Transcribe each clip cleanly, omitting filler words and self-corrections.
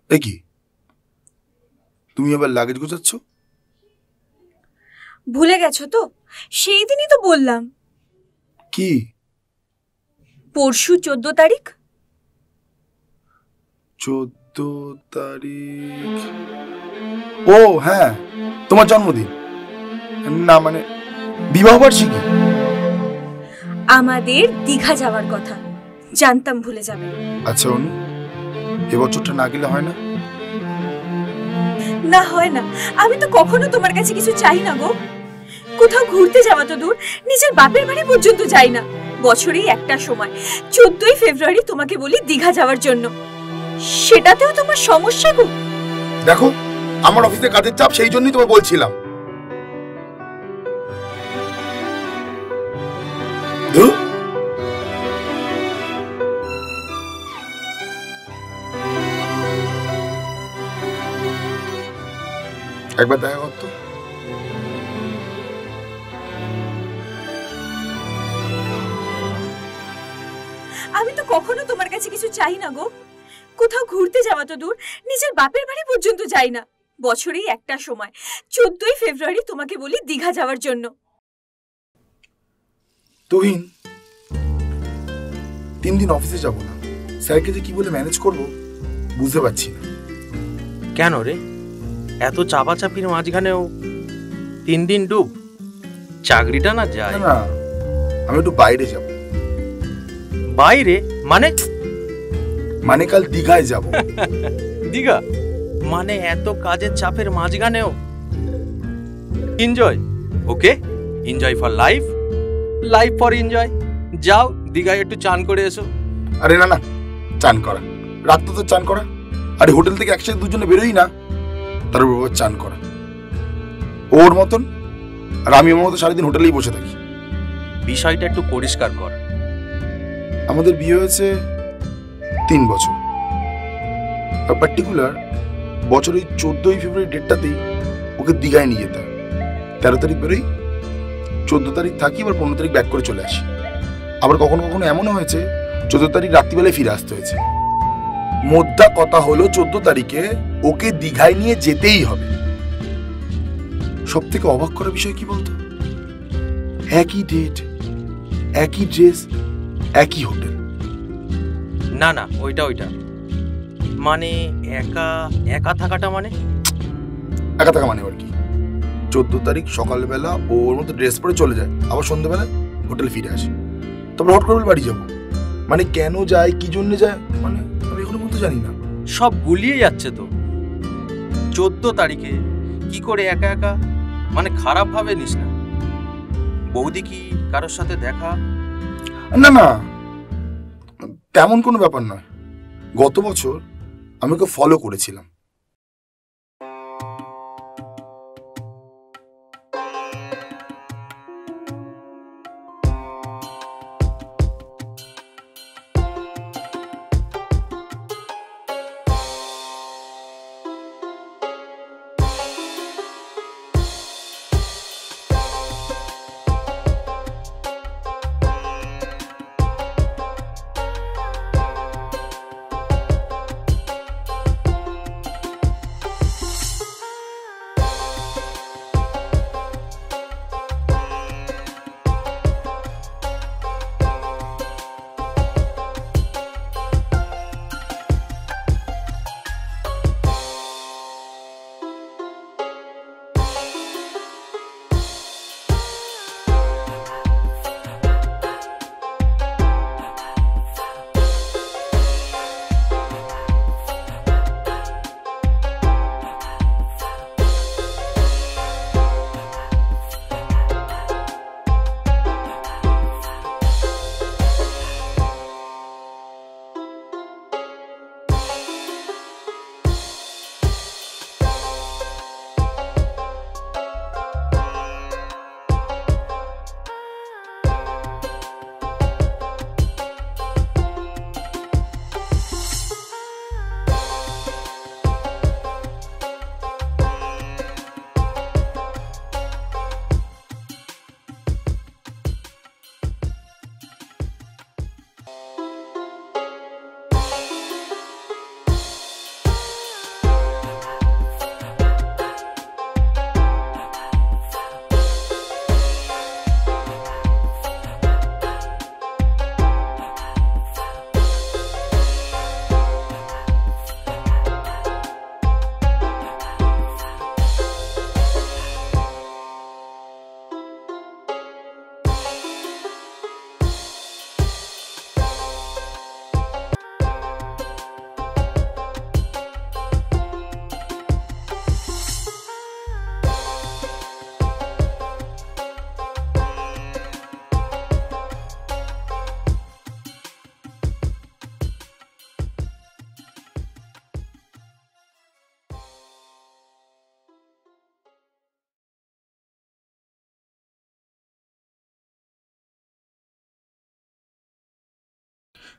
এ কি, তুমি আবার লাগেজ গোছাচ্ছ? ভুলে গেছো তো? সেই দিনই তো বললাম। কি? পরশু 14 তারিখ। 14 তারিখ? ও হ্যাঁ, তোমার জন্মদিন। না মানে বিবাহ বার্ষিকী। আমাদের দীঘা যাওয়ার কথা, জানতাম ভুলে যাবে। আচ্ছা অনু, এবছরটা না গেলে হয় না? না হয় না, আমি তো কখনো তোমার কাছে কিছু চাই না গো। কোথাও ঘুরতে যাওয়া তো দূর, নিজের বাপের বাড়ি পর্যন্ত যাই না। বছরেই একটা সময় 14ই ফেব্রুয়ারি তোমাকে বলি দীঘা যাওয়ার জন্য, সেটাতেও তোমার সমস্যা গো। দেখো আমার অফিসে কাজের চাপ, সেই জন্যই তোমায় বলছিলাম। একবার দেখা করতো। আমি তো কখনো তোমার কাছে কিছু চাই না গো। কোথাও ঘুরতে যাওয়া তো দূর, নিজের বাপের বাড়ি পর্যন্ত যাই না। বছরেই একটা সময় 14ই ফেব্রুয়ারি তোমাকে বলি দীঘা যাওয়ার জন্য। তুহিন, 3 দিন অফিসে যাব না, স্যারকে যে কি বলে ম্যানেজ করব বুঝতে পারছি না। কেন রে, এত চাপাচাপির মাঝখানেও 3 দিন ডুব? চাকরিটা না যায়? না, আমি একটু বাইরে যাব। বাইরে মানে? মানে কাল দীঘায় যাব। দীঘা মানে এত কাজের চাপের মাঝখানেও enjoy? Okay, enjoy for life, life for enjoy. যাও দীঘায় একটু চান করে এসো। আরে না না, চান করা রাত তো চান করা। আরে হোটেল থেকে একসাথে দুজনে বেরোই না, তারপর চান করা। ওর মতন আর আমি ওর মতো সারাদিন হোটেলেই বসে থাকি। বিষয়টা একটু পরিষ্কার কর। আমাদের বিয়ে হয়েছে 3 বছর, আর পার্টিকুলার বছরের 14ই ফেব্রুয়ারি ডেটটাতেই ওকে দীঘায় নিয়ে যেতে হয়। 13 তারিখ বেরোই, 14 তারিখ থাকি, আবার 15 তারিখ ব্যাক করে চলে আসি। আবার কখনো কখনো এমনও হয়েছে 14 তারিখ রাত্রিবেলায় ফিরে আসতে হয়েছে। মোদ্দা কথা হলো 14 তারিখে ওকে দীঘায় নিয়ে যেতেই হবে। সব থেকে অবাক করা বিষয় কি বলতো, একই ডেট, একই ড্রেস, একই হোটেল। না না, ওইটা মানে একা একা থাকাটা মানে? একা থাকা মানে আবার কি? 14 তারিখ সকালবেলা ওর মতো ড্রেস পরে চলে যায়, আবার সন্ধ্যাবেলা হোটেল ফিরে আসে, তারপর হট করে বাড়ি যাবো। মানে কেন যায়, কি জন্য যায়, মানে আমি এখনো পর্যন্ত জানি না। সব গুলিয়ে যাচ্ছে তো। 14 তারিখে কি করে একা একা, মানে খারাপ ভাবে নিস না। বৌদি কি কারোর সাথে দেখা? না না, তেমন কোনো ব্যাপার নয়। গত বছর আমি ওকে ফলো করেছিলাম।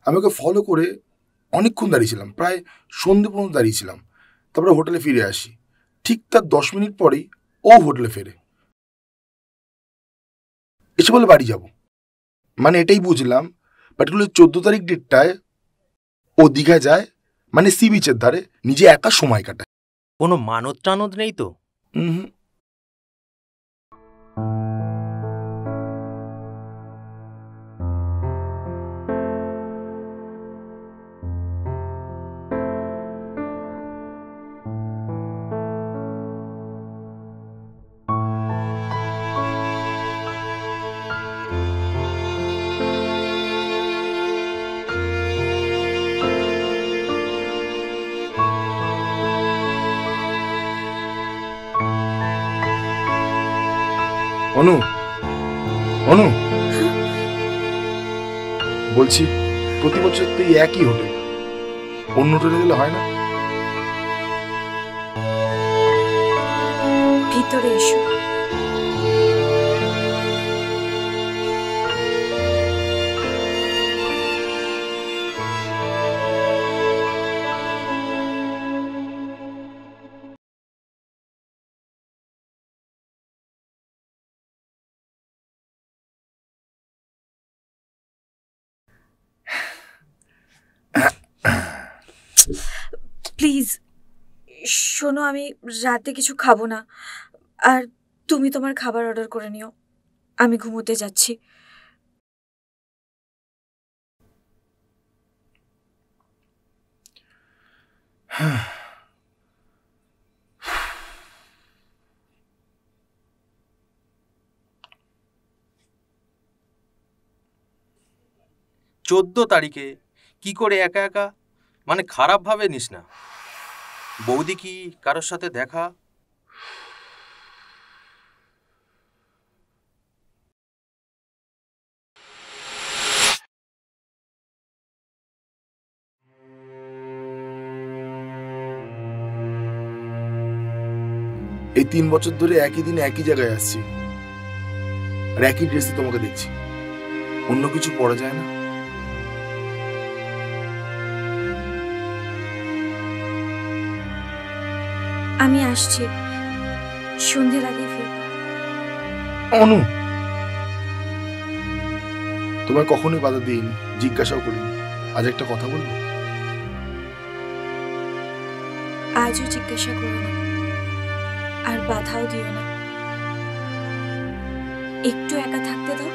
আমি ওকে ফলো করে অনেকক্ষণ দাঁড়িয়েছিলাম, প্রায় সন্ধে পর্যন্ত দাঁড়িয়েছিলাম। তারপরে হোটেলে ফিরে আসি। ঠিক তার 10 মিনিট পরেই ও হোটেলে ফেরে, এসে বলে বাড়ি যাব। মানে এটাই বুঝলাম পার্টিকুলার 14 তারিখ ডেটটায় ও দীঘা যায়, মানে সি বিচের ধারে নিজে একা সময় কাটায়। কোনো মানত টানত নেই তো? হুম। অনু, অনু, বলছি প্রতি বছর তো এই একই হোটেল, অন্য হোটেলে গেলে হয় না? ভিতরে এসো। প্লিজ শোনো, আমি রাতে কিছু খাবো না, আর তুমি তোমার খাবার অর্ডার করে নিও। আমি ঘুমোতে যাচ্ছি। চোদ্দ তারিখে কি করে একা একা, মানে খারাপ ভাবে নিস না। বৌদি কি কারোর সাথে দেখা? এই 3 বছর ধরে একই দিনে একই জায়গায় আসছি, আর একই ড্রেসে তোমাকে দেখছি। অন্য কিছু পরা যায় না? আমি আসছি, সন্ধ্যের আগে ফিরবো। অনু, তোমায় কখনোই বাধা দিইনি, জিজ্ঞাসাও করিনি। আজ একটা কথা বলবো? আজও জিজ্ঞাসা করো না, আর বাধাও দিও না। একটু একা থাকতে দাও।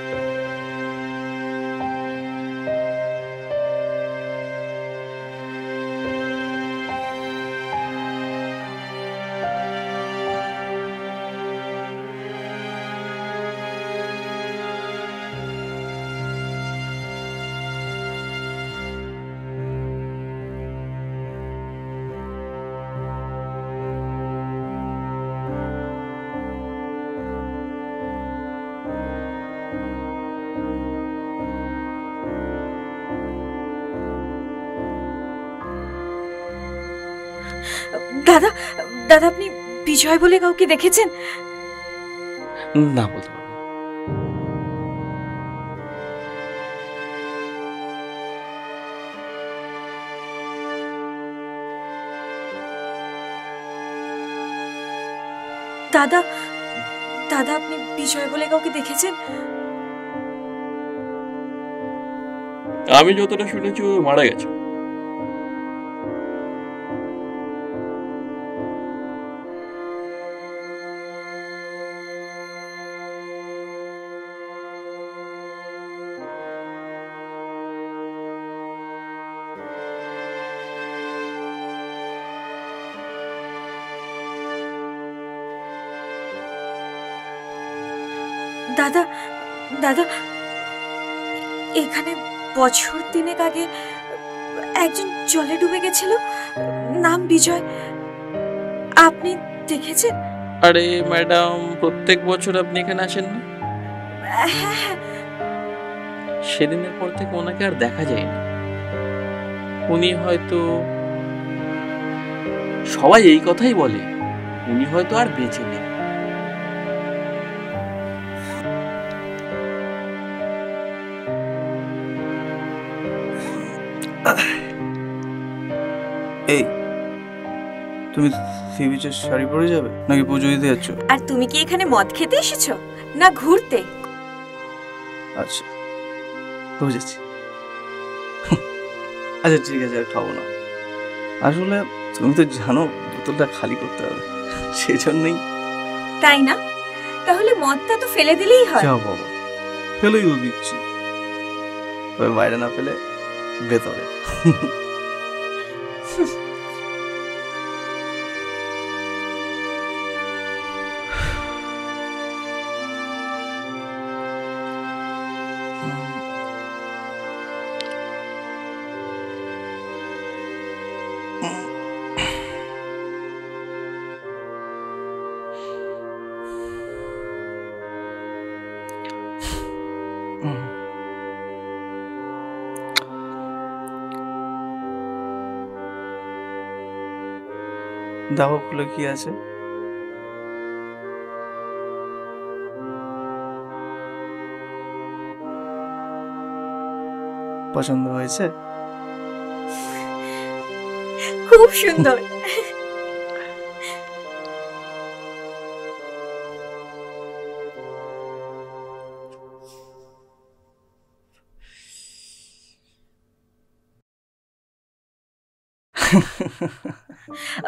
দাদা, দাদা, আপনি বিজয় বলে কাউকে দেখেছেন? না, বলতে পারবো না। দাদা, দাদা, আপনি বিজয় বলে কাউকে দেখেছেন? আমি যতটা শুনেছি ও মারা গেছে। দাদা, দাদা, এখানে বছর 3 আগে একজন জলে ডুবে গেছিল, নাম বিজয়। আপনি দেখেছেন? আরে ম্যাডাম, প্রত্যেক বছর আপনি এখানে আসেন না? হ্যাঁ, হ্যাঁ। সেদিনের পর থেকে ওনাকে আর দেখা যায়নি। উনি হয়তো, সবাই এই কথাই বলে, উনি হয়তো আর বেঁচে নেই। এই তুমি সি বিচের শাড়ি পরে যাবে নাকি পুজো দিতে যাচ্ছ? আর তুমি কি এখানে মদ খেতে এসেছো না ঘুরতে? আচ্ছা বুঝেছি। আচ্ছা ঠিক আছে, আর খাবো না। আসলে তুমি তো জানো বোতলটা খালি করতে হবে, সেই জন্যই। তাই না? তাহলে মদটা তো ফেলে দিলেই হয়। যা বাবা, ফেলেই দিচ্ছি, তবে বাইরে না ফেলে ভেতরে। দাও খুলে কি আছে? পছন্দ হয়েছে? খুব সুন্দর।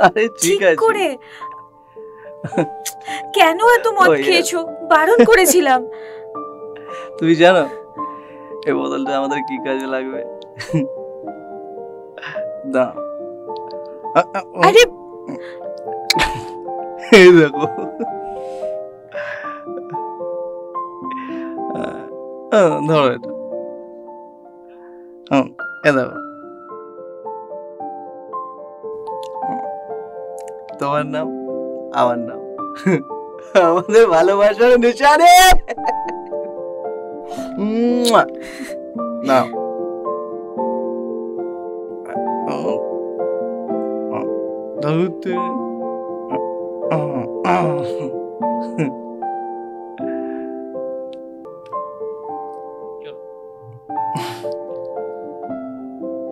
আরে ঠিক আছে। করে কেন এত মদ খেয়েছো? বারণ করেছিলাম। তুমি জানো এই বোতলটা আমাদের কি কাজে লাগবে? দাও। আরে এই দেখো, ধরো এটা। এ দেখো, তোমার নাম আমার নাম, আমাদের ভালোবাসার নিশানে। নাও।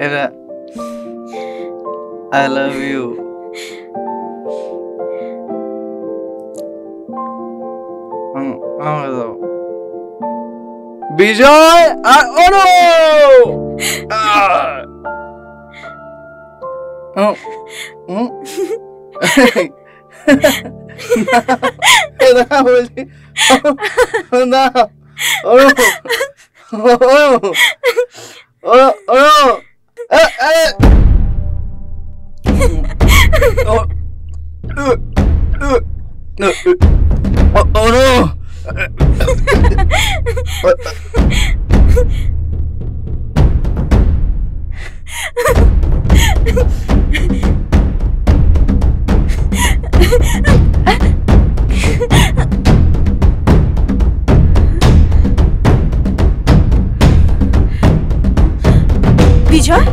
এটা I love you. বিজয় আর অনু। বলছি না, অনু বিজয়,